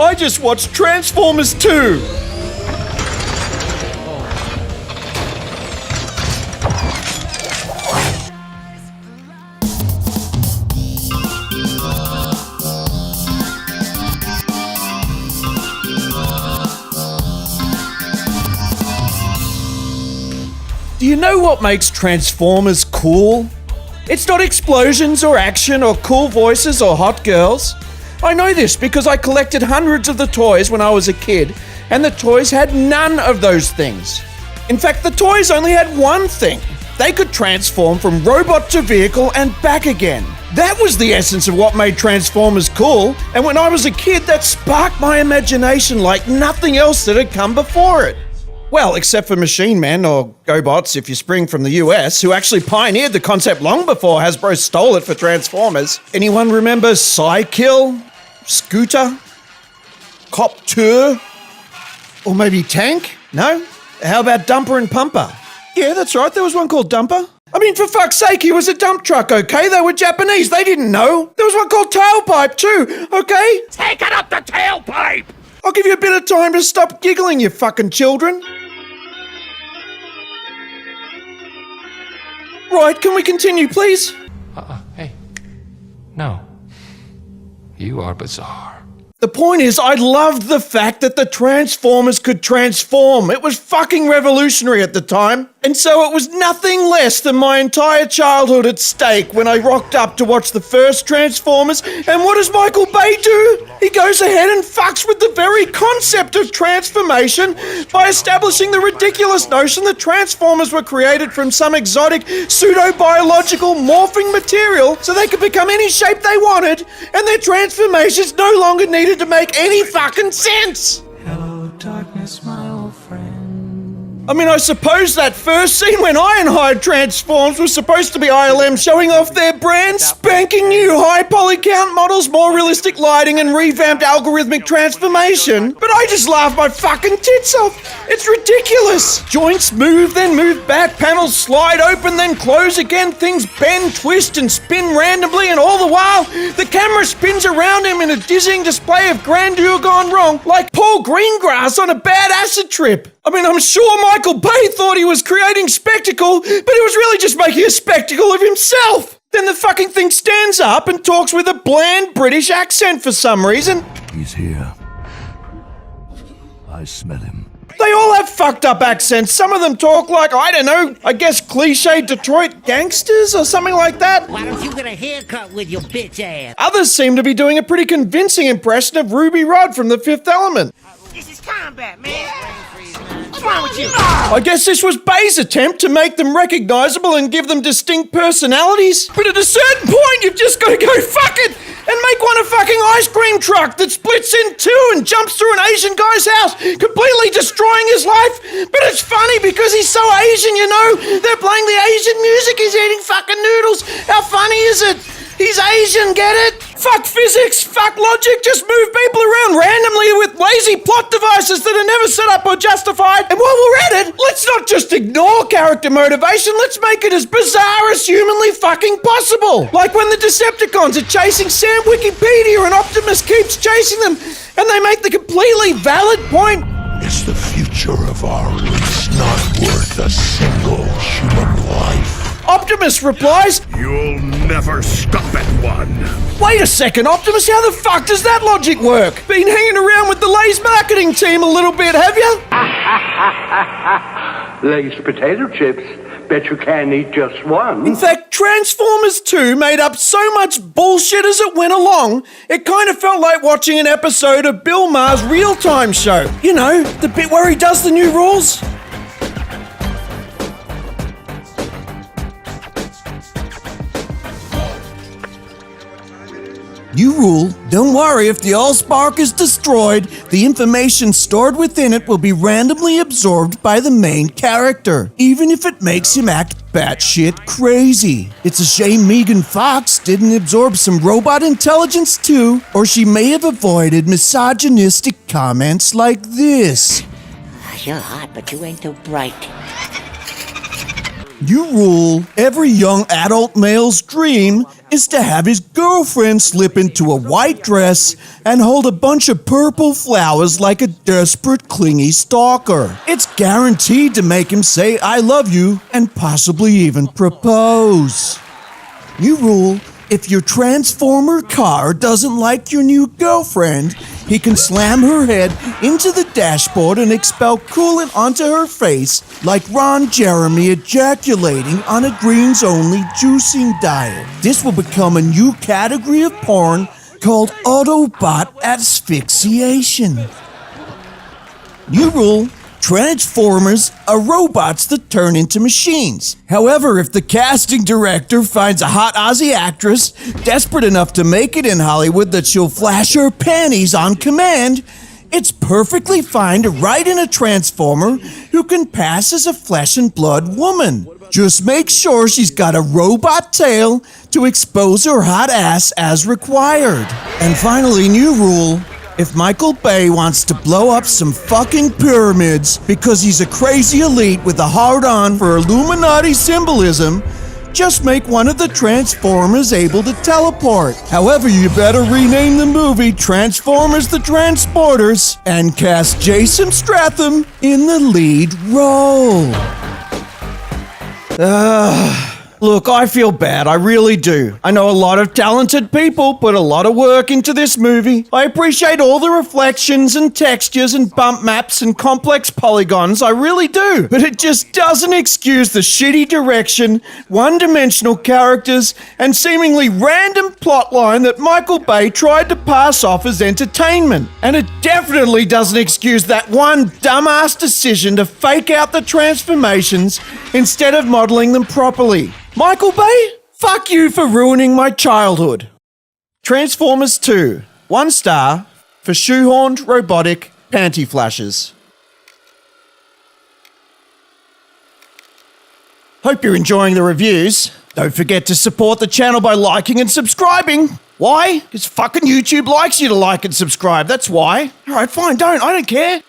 I just watched Transformers 2! Do you know what makes Transformers cool? It's not explosions or action or cool voices or hot girls. I know this because I collected hundreds of the toys when I was a kid, and the toys had none of those things. In fact, the toys only had one thing. They could transform from robot to vehicle and back again. That was the essence of what made Transformers cool, and when I was a kid, that sparked my imagination like nothing else that had come before it. Well, except for Machine Men, or GoBots if you spring from the US, who actually pioneered the concept long before Hasbro stole it for Transformers. Anyone remember Psykill? Scooter? Cop-Tour? Or maybe Tank? No? How about Dumper and Pumper? Yeah, that's right, there was one called Dumper. I mean, for fuck's sake, he was a dump truck, okay? They were Japanese, they didn't know. There was one called Tailpipe too, okay? Take it up the tailpipe! I'll give you a bit of time to stop giggling, you fucking children. Right, can we continue, please? Hey. No. You are bizarre. The point is, I loved the fact that the Transformers could transform. It was fucking revolutionary at the time. And so it was nothing less than my entire childhood at stake when I rocked up to watch the first Transformers. And what does Michael Bay do? He goes ahead and fucks with the very concept of transformation by establishing the ridiculous notion that Transformers were created from some exotic pseudo-biological morphing material so they could become any shape they wanted, and their transformations no longer needed to make any fucking sense. Hello, darkness, my old friend. I mean, I suppose that first scene when Ironhide transforms was supposed to be ILM showing off their brand spanking new high poly count models, more realistic lighting, and revamped algorithmic transformation. But I just laughed my fucking tits off. It's ridiculous. Joints move, then move back, panels slide open, then close again, things bend, twist, and spin randomly, and all the while, the camera spins around him in a dizzying display of grandeur gone wrong, like Paul Greengrass on a bad acid trip. I mean, I'm sure Michael Bay thought he was creating spectacle, but he was really just making a spectacle of himself. Then the fucking thing stands up and talks with a bland British accent for some reason. He's here. I smell him. They all have fucked up accents. Some of them talk like, I don't know, I guess cliche Detroit gangsters or something like that. Why don't you get a haircut with your bitch ass? Others seem to be doing a pretty convincing impression of Ruby Rhod from The Fifth Element. This is combat, man. What's wrong with you? I guess this was Bay's attempt to make them recognizable and give them distinct personalities. But at a certain point, you've just got to go fuck it and make one a fucking ice cream truck that splits in two and jumps through an Asian guy's house, completely destroying his life. But it's funny because he's so Asian, you know. They're playing the Asian music, he's eating fucking noodles. How funny is it? He's Asian, get it? Fuck physics, fuck logic, just move people around randomly with lazy plot devices that are never set up or justified. And while we're at it, let's not just ignore character motivation, let's make it as bizarre as humanly fucking possible. Like when the Decepticons are chasing Sam Wikipedia and Optimus keeps chasing them, and they make the completely valid point. Is the future of our race not worth a single human life? Optimus replies, You'll never stop at one. Wait a second, Optimus, how the fuck does that logic work? Been hanging around with the Lay's marketing team a little bit, have you? Lay's potato chips. Bet you can't eat just one. In fact, Transformers 2 made up so much bullshit as it went along, it kind of felt like watching an episode of Bill Maher's real-time show. You know, the bit where he does the new rules. New rule, don't worry if the Allspark is destroyed, the information stored within it will be randomly absorbed by the main character, even if it makes him act batshit crazy. It's a shame Megan Fox didn't absorb some robot intelligence too, or she may have avoided misogynistic comments like this. You're hot, but you ain't too bright. You rule every young adult male's dream is to have his girlfriend slip into a white dress and hold a bunch of purple flowers like a desperate, clingy stalker. It's guaranteed to make him say, "I love you," and possibly even propose. New rule: if your Transformer car doesn't like your new girlfriend, he can slam her head into the dashboard and expel coolant onto her face like Ron Jeremy ejaculating on a greens-only juicing diet. This will become a new category of porn called Autobot asphyxiation. New rule: Transformers are robots that turn into machines. However, if the casting director finds a hot Aussie actress desperate enough to make it in Hollywood that she'll flash her panties on command, it's perfectly fine to write in a Transformer who can pass as a flesh and blood woman. Just make sure she's got a robot tail to expose her hot ass as required. And finally, new rule: if Michael Bay wants to blow up some fucking pyramids because he's a crazy elite with a hard-on for Illuminati symbolism, just make one of the Transformers able to teleport. However, you better rename the movie Transformers the Transporters and cast Jason Statham in the lead role. Look, I feel bad, I really do. I know a lot of talented people put a lot of work into this movie. I appreciate all the reflections and textures and bump maps and complex polygons, I really do. But it just doesn't excuse the shitty direction, one-dimensional characters, and seemingly random plotline that Michael Bay tried to pass off as entertainment. And it definitely doesn't excuse that one dumbass decision to fake out the transformations instead of modeling them properly. Michael Bay, fuck you for ruining my childhood. Transformers 2, 1 star for shoehorned robotic panty flashes. Hope you're enjoying the reviews. Don't forget to support the channel by liking and subscribing. Why? Because fucking YouTube likes you to like and subscribe, that's why. Alright, fine, I don't care.